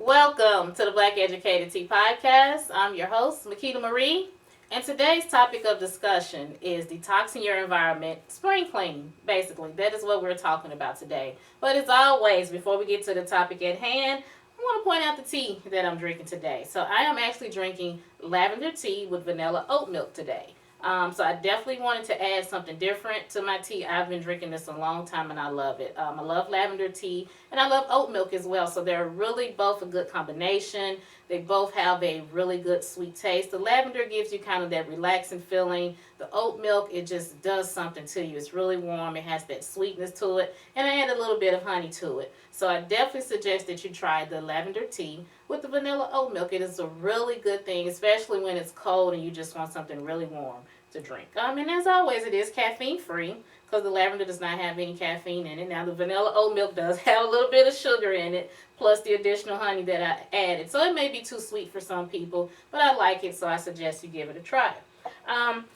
Welcome to the Black Educated Tea Podcast. I'm your host, Makita Marie, and today's topic of discussion is detoxing your environment, spring cleaning. Basically, that is what we're talking about today. But as always, before we get to the topic at hand, I want to point out the tea that I'm drinking today. So I am actually drinking lavender tea with vanilla oat milk today. So I definitely wanted to add something different to my tea. I've been drinking this a long time and I love it. I love lavender tea and I love oat milk as well. So they're really both a good combination. They both have a really good sweet taste. The lavender gives you kind of that relaxing feeling. The oat milk, it just does something to you. It's really warm. It has that sweetness to it. And I add a little bit of honey to it. So I definitely suggest that you try the lavender tea with the vanilla oat milk. It is a really good thing, especially when it's cold and you just want something really warm to drink. And as always, it is caffeine free because the lavender does not have any caffeine in it. Now the vanilla oat milk does have a little bit of sugar in it, plus the additional honey that I added. So it may be too sweet for some people, but I like it, so I suggest you give it a try.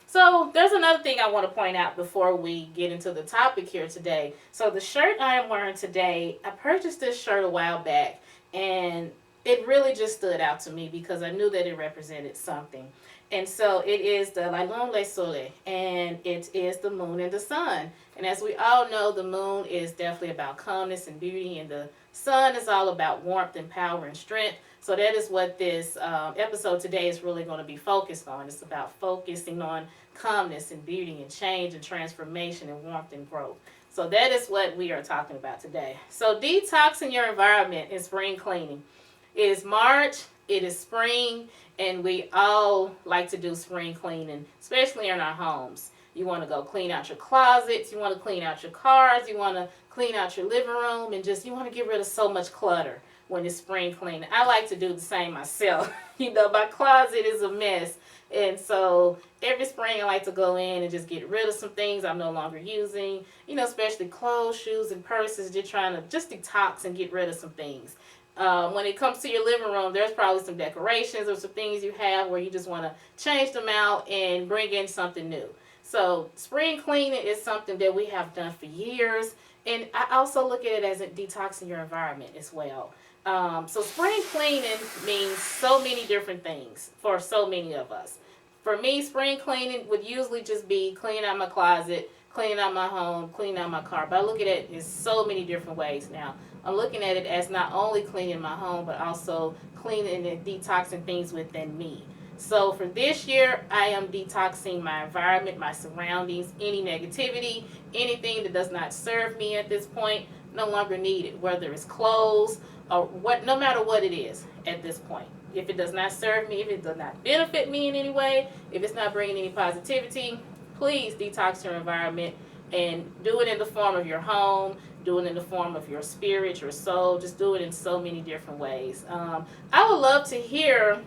So there's another thing I want to point out before we get into the topic here today. So the shirt I am wearing today, I purchased this shirt a while back, and it really just stood out to me because I knew that it represented something. And so it is the La Lune Le Soleil, and it is the moon and the sun. And as we all know, the moon is definitely about calmness and beauty, and the sun is all about warmth and power and strength. So that is what this episode today is really going to be focused on. It's about focusing on calmness and beauty and change and transformation and warmth and growth. So that is what we are talking about today. So detoxing your environment and spring cleaning. It is March, it is spring, and we all like to do spring cleaning, especially in our homes. You want to go clean out your closets, you want to clean out your cars, you want to clean out your living room, and just you want to get rid of so much clutter when it's spring cleaning. I like to do the same myself. My closet is a mess. And so every spring I like to go in and just get rid of some things I'm no longer using, especially clothes, shoes, and purses, just trying to just detox and get rid of some things. When it comes to your living room, there's probably some decorations or some things you have where you just want to change them out and bring in something new. So spring cleaning is something that we have done for years. And I also look at it as detoxing your environment as well. So spring cleaning means so many different things for so many of us. For me, spring cleaning would usually just be cleaning out my closet, cleaning out my home, cleaning out my car. But I look at it in so many different ways now. I'm looking at it as not only cleaning my home, but also cleaning and detoxing things within me. So for this year, I am detoxing my environment, my surroundings, any negativity, anything that does not serve me at this point, no longer needed, whether it's clothes or what, no matter what it is at this point. If it does not serve me, if it does not benefit me in any way, if it's not bringing any positivity, please detox your environment and do it in the form of your home, do it in the form of your spirit, your soul. Just do it in so many different ways. I would love to hear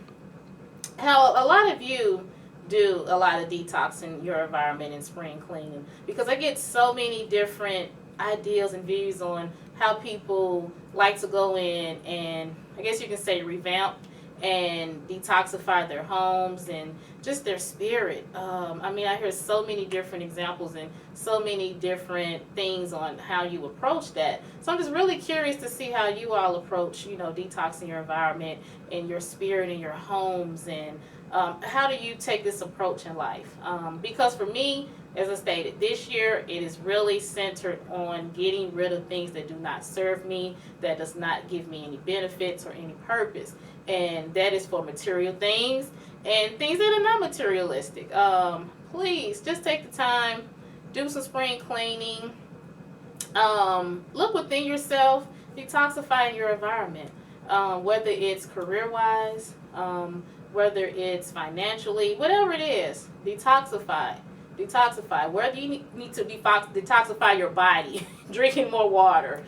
how a lot of you do a lot of detoxing your environment and spring cleaning, because I get so many different ideas and views on how people like to go in and, I guess you can say, revamp and detoxify their homes and just their spirit. I hear so many different examples and so many different things on how you approach that. So I'm just really curious to see how you all approach, detoxing your environment and your spirit and your homes, and how do you take this approach in life? Because for me, as I stated, this year it is really centered on getting rid of things that do not serve me, that does not give me any benefits or any purpose. And that is for material things and things that are not materialistic. Please just take the time, do some spring cleaning, look within yourself, detoxifying your environment, whether it's career-wise, whether it's financially, whatever it is, detoxify. Whether you need to detoxify your body, drinking more water,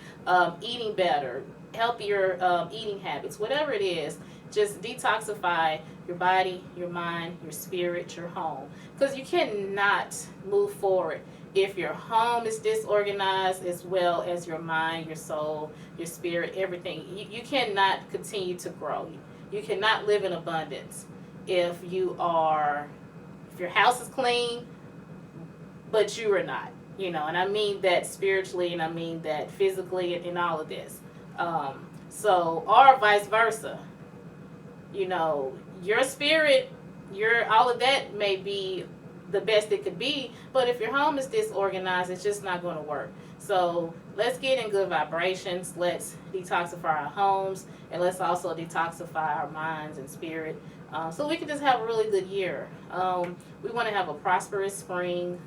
eating better, healthier eating habits, whatever it is, just detoxify your body, your mind, your spirit, your home. Because you cannot move forward if your home is disorganized, as well as your mind, your soul, your spirit, everything. You cannot continue to grow. You cannot live in abundance if your house is clean, but you are not. And I mean that spiritually, and I mean that physically, and all of this. Or vice versa. You know, your spirit, your all of that may be the best it could be, but if your home is disorganized, it's just not going to work. So let's get in good vibrations. Let's detoxify our homes, and let's also detoxify our minds and spirit, so we can just have a really good year. We want to have a prosperous spring.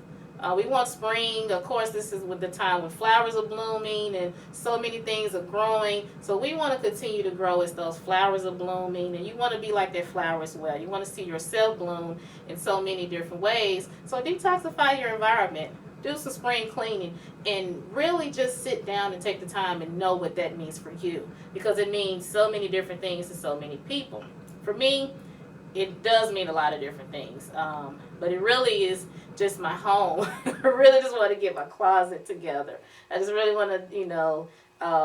We want spring. Of course, this is with the time when flowers are blooming and so many things are growing. So we want to continue to grow as those flowers are blooming. And you want to be like that flower as well. You want to see yourself bloom in so many different ways. So detoxify your environment. Do some spring cleaning and really just sit down and take the time and know what that means for you, because it means so many different things to so many people. For me, it does mean a lot of different things. But it really is just my home. I really just want to get my closet together. I just really want to,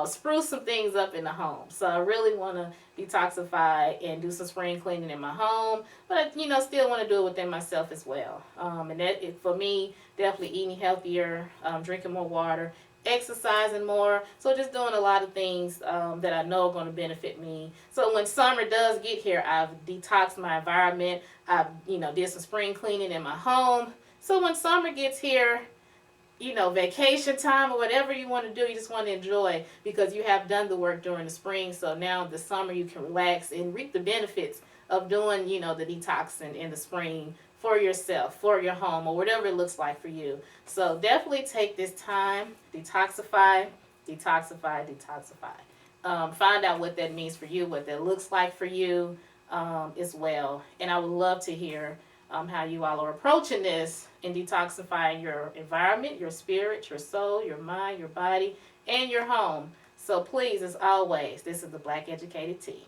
spruce some things up in the home. So I really want to detoxify and do some spring cleaning in my home, but I, still want to do it within myself as well. And that, for me, definitely eating healthier, drinking more water, exercising more. So just doing a lot of things that I know are going to benefit me. So when summer does get here, I've detoxed my environment. I've, did some spring cleaning in my home. So when summer gets here, vacation time or whatever you want to do, you just want to enjoy because you have done the work during the spring. So now the summer you can relax and reap the benefits of doing, the detoxing in the spring for yourself, for your home, or whatever it looks like for you. So definitely take this time, detoxify, detoxify, detoxify. Find out what that means for you, what that looks like for you as well. And I would love to hear how you all are approaching this in detoxifying your environment, your spirit, your soul, your mind, your body, and your home. So please, as always, this is the Black Educated Tea.